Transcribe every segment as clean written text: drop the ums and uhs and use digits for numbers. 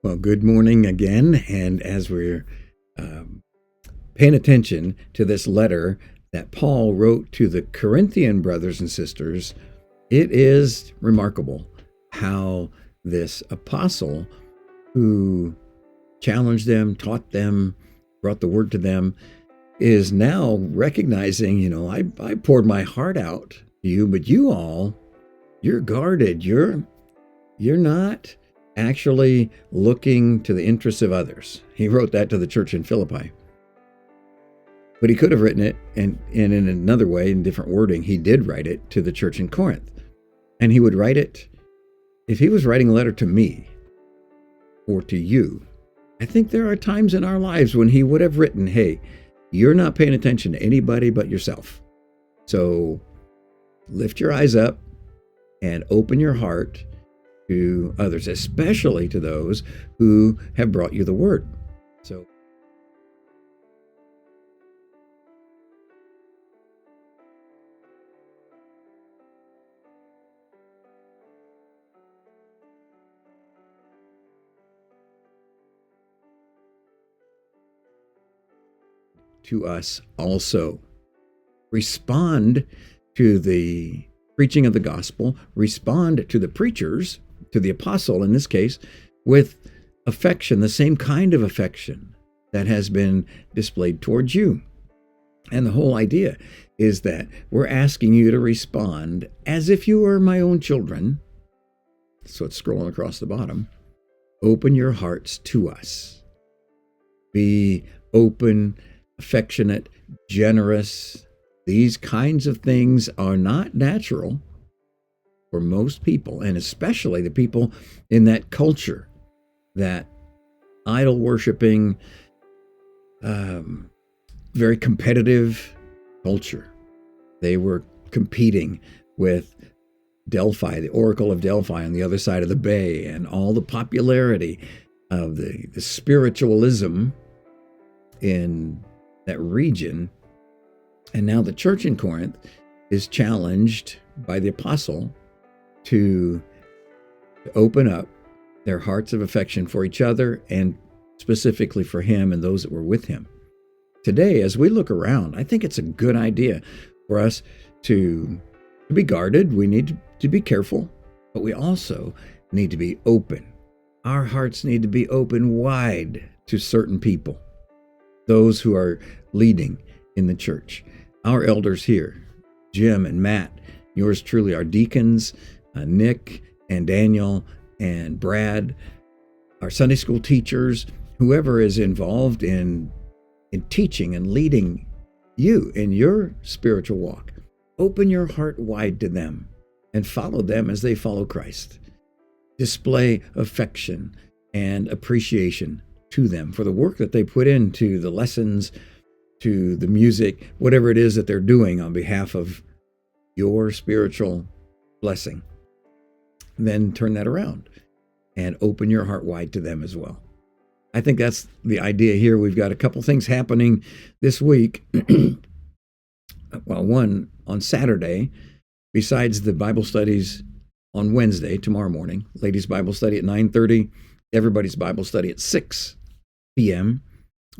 Well, good morning again. And as we're um, paying attention to this letter that Paul wrote to the Corinthian brothers and sisters, it is remarkable how this apostle who challenged them, taught them, brought the word to them, is now recognizing, I poured my heart out to you, but you all, you're guarded. You're not actually looking to the interests of others. He wrote that to the church in Philippi. But he could have written it, and in another way, in different wording, he did write it to the church in Corinth. And he would write it, if he was writing a letter to me or to you, I think there are times in our lives when he would have written, hey, you're not paying attention to anybody but yourself. So lift your eyes up and open your heart to others, especially to those who have brought you the word. So to us also. Respond to the preaching of the gospel, respond to the preachers, to the apostle in this case, with affection, the same kind of affection that has been displayed towards you. And the whole idea is that we're asking you to respond as if you were my own children. So it's scrolling across the bottom. Open your hearts to us. Be open, affectionate, generous. These kinds of things are not natural for most people, and especially the people in that culture, that idol worshiping, very competitive culture. They were competing with Delphi, the Oracle of Delphi on the other side of the bay, and all the popularity of the spiritualism in that region. And now the church in Corinth is challenged by the apostle to open up their hearts of affection for each other and specifically for him and those that were with him. Today, as we look around, I think it's a good idea for us to be guarded. We need to be careful, but we also need to be open. Our hearts need to be open wide to certain people, those who are leading in the church. Our elders here, Jim and Matt, yours truly, our deacons, Nick and Daniel and Brad, our Sunday school teachers, whoever is involved in teaching and leading you in your spiritual walk. Open your heart wide to them and follow them as they follow Christ. Display affection and appreciation to them for the work that they put into the lessons, to the music, whatever it is that they're doing on behalf of your spiritual blessing. Then turn that around and open your heart wide to them as well. I think that's the idea here. We've got a couple things happening this week. Well, one on Saturday, besides the Bible studies on Wednesday, tomorrow morning, ladies' Bible study at 9:30, everybody's Bible study at 6 p.m.,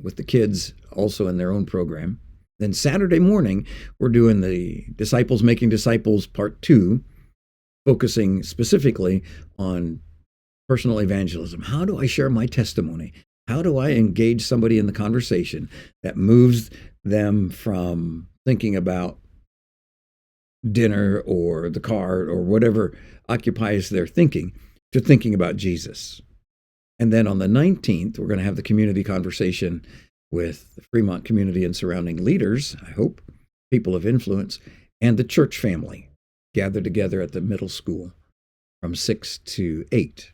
with the kids also in their own program. Then Saturday morning, we're doing the Disciples Making Disciples Part 2, focusing specifically on personal evangelism. How do I share my testimony? How do I engage somebody in the conversation that moves them from thinking about dinner or the car or whatever occupies their thinking to thinking about Jesus? And then on the 19th, we're going to have the community conversation with the Fremont community and surrounding leaders, I hope, people of influence, and the church family gathered together at the middle school from 6 to 8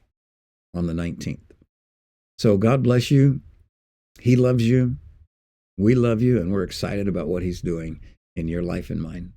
on the 19th. So God bless you. He loves you. We love you, and we're excited about what he's doing in your life and mine.